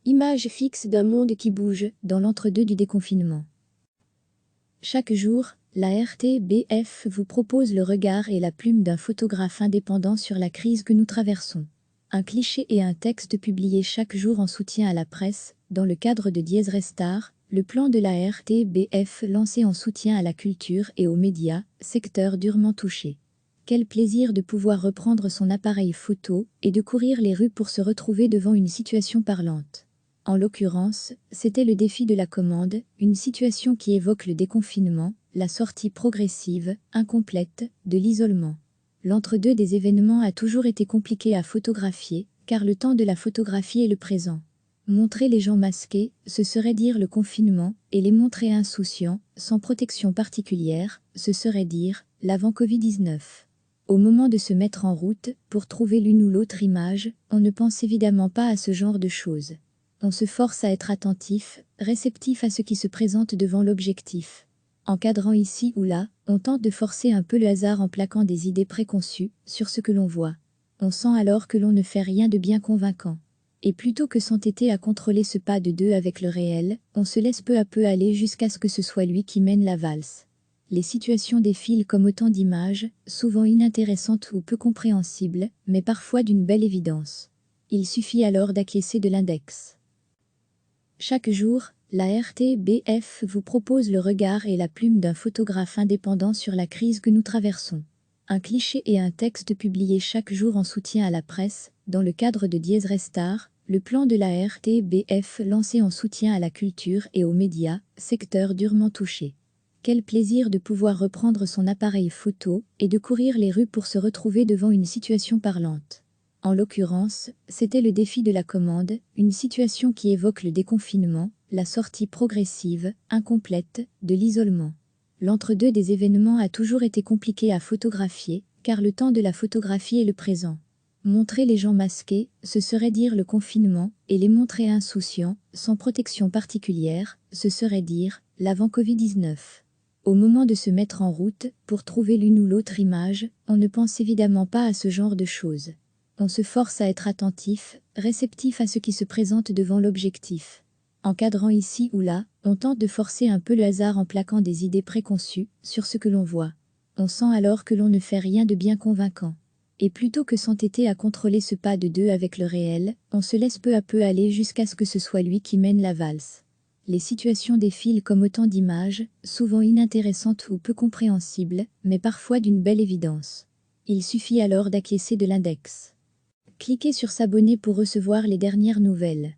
Image fixe d'un monde qui bouge dans l'entre-deux du déconfinement. Chaque jour, la RTBF vous propose le regard et la plume d'un photographe indépendant sur la crise que nous traversons. Un cliché et un texte publié chaque jour en soutien à la presse, dans le cadre de Dies Restar, le plan de la RTBF lancé en soutien à la culture et aux médias, secteur durement touché. Quel plaisir de pouvoir reprendre son appareil photo et de courir les rues pour se retrouver devant une situation parlante. En l'occurrence, c'était le défi de la commande, une situation qui évoque le déconfinement, la sortie progressive, incomplète, de l'isolement. L'entre-deux des événements a toujours été compliqué à photographier, car le temps de la photographie est le présent. Montrer les gens masqués, ce serait dire le confinement, et les montrer insouciants, sans protection particulière, ce serait dire l'avant Covid-19. Au moment de se mettre en route, pour trouver l'une ou l'autre image, on ne pense évidemment pas à ce genre de choses. On se force à être attentif, réceptif à ce qui se présente devant l'objectif. Encadrant ici ou là, on tente de forcer un peu le hasard en plaquant des idées préconçues sur ce que l'on voit. On sent alors que l'on ne fait rien de bien convaincant. Et plutôt que s'entêter à contrôler ce pas de deux avec le réel, on se laisse peu à peu aller jusqu'à ce que ce soit lui qui mène la valse. Les situations défilent comme autant d'images, souvent inintéressantes ou peu compréhensibles, mais parfois d'une belle évidence. Il suffit alors d'acquiescer de l'index. Chaque jour, la RTBF vous propose le regard et la plume d'un photographe indépendant sur la crise que nous traversons. Un cliché et un texte publié chaque jour en soutien à la presse, dans le cadre de Dies Restar, le plan de la RTBF lancé en soutien à la culture et aux médias, secteur durement touché. Quel plaisir de pouvoir reprendre son appareil photo et de courir les rues pour se retrouver devant une situation parlante. En l'occurrence, c'était le défi de la commande, une situation qui évoque le déconfinement, la sortie progressive, incomplète, de l'isolement. L'entre-deux des événements a toujours été compliqué à photographier, car le temps de la photographie est le présent. Montrer les gens masqués, ce serait dire le confinement, et les montrer insouciants, sans protection particulière, ce serait dire l'avant Covid-19. Au moment de se mettre en route, pour trouver l'une ou l'autre image, on ne pense évidemment pas à ce genre de choses. On se force à être attentif, réceptif à ce qui se présente devant l'objectif. Encadrant ici ou là, on tente de forcer un peu le hasard en plaquant des idées préconçues sur ce que l'on voit. On sent alors que l'on ne fait rien de bien convaincant. Et plutôt que s'entêter à contrôler ce pas de deux avec le réel, on se laisse peu à peu aller jusqu'à ce que ce soit lui qui mène la valse. Les situations défilent comme autant d'images, souvent inintéressantes ou peu compréhensibles, mais parfois d'une belle évidence. Il suffit alors d'acquiescer de l'index. Cliquez sur s'abonner pour recevoir les dernières nouvelles.